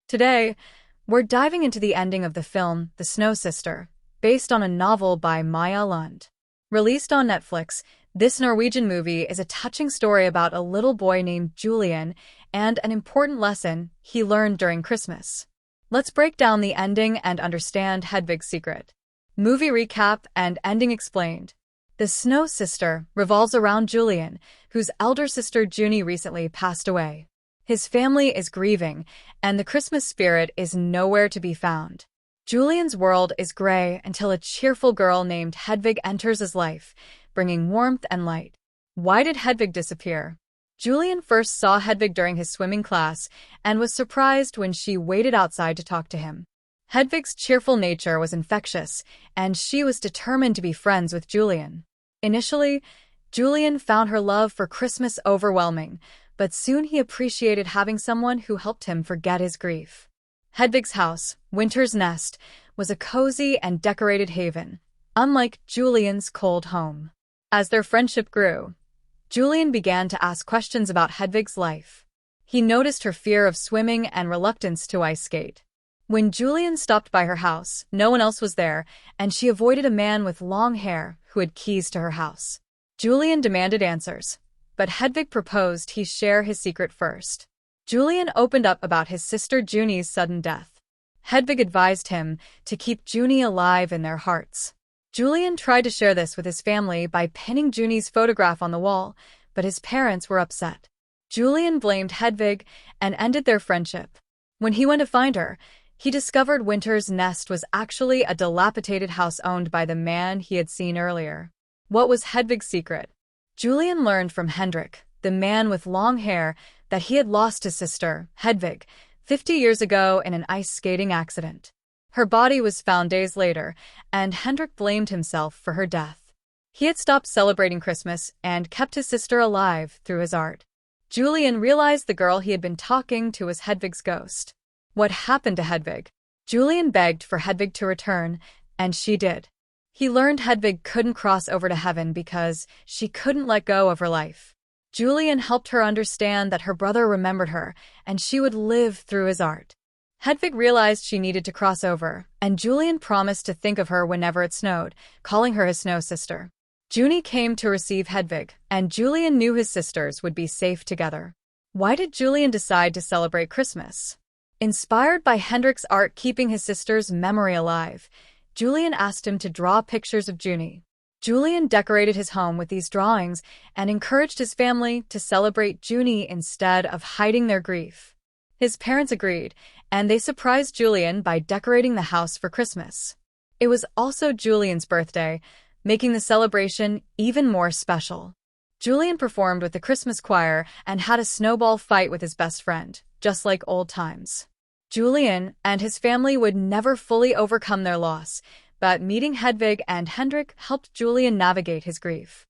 Today, we're diving into the ending of the film The Snow Sister, based on a novel by Maya Lund. Released on Netflix, this Norwegian movie is a touching story about a little boy named Julian and an important lesson he learned during Christmas. Let's break down the ending and understand Hedvig's secret. Movie recap and ending explained. The Snow Sister revolves around Julian, whose elder sister Junie recently passed away. His family is grieving, and the Christmas spirit is nowhere to be found. Julian's world is gray until a cheerful girl named Hedvig enters his life, bringing warmth and light. Why did Hedvig disappear? Julian first saw Hedvig during his swimming class and was surprised when she waited outside to talk to him. Hedvig's cheerful nature was infectious, and she was determined to be friends with Julian. Initially, Julian found her love for Christmas overwhelming, but soon he appreciated having someone who helped him forget his grief. Hedvig's house, Winter's Nest, was a cozy and decorated haven, unlike Julian's cold home. As their friendship grew, Julian began to ask questions about Hedvig's life. He noticed her fear of swimming and reluctance to ice skate. When Julian stopped by her house, no one else was there, and she avoided a man with long hair who had keys to her house. Julian demanded answers, but Hedvig proposed he share his secret first. Julian opened up about his sister Junie's sudden death. Hedvig advised him to keep Junie alive in their hearts. Julian tried to share this with his family by pinning Junie's photograph on the wall, but his parents were upset. Julian blamed Hedvig and ended their friendship. When he went to find her, he discovered Winter's Nest was actually a dilapidated house owned by the man he had seen earlier. What was Hedvig's secret? Julian learned from Hendrik, the man with long hair, that he had lost his sister, Hedvig, 50 years ago in an ice skating accident. Her body was found days later, and Hendrik blamed himself for her death. He had stopped celebrating Christmas and kept his sister alive through his art. Julian realized the girl he had been talking to was Hedvig's ghost. What happened to Hedvig? Julian begged for Hedvig to return, and she did. He learned Hedvig couldn't cross over to heaven because she couldn't let go of her life. Julian helped her understand that her brother remembered her, and she would live through his art. Hedvig realized she needed to cross over, and Julian promised to think of her whenever it snowed, calling her his snow sister. Junie came to receive Hedvig, and Julian knew his sisters would be safe together. Why did Julian decide to celebrate Christmas? Inspired by Hendrik's art keeping his sister's memory alive, Julian asked him to draw pictures of Junie. Julian decorated his home with these drawings and encouraged his family to celebrate Junie instead of hiding their grief. His parents agreed, and they surprised Julian by decorating the house for Christmas. It was also Julian's birthday, making the celebration even more special. Julian performed with the Christmas choir and had a snowball fight with his best friend, just like old times. Julian and his family would never fully overcome their loss, but meeting Hedvig and Hendrik helped Julian navigate his grief.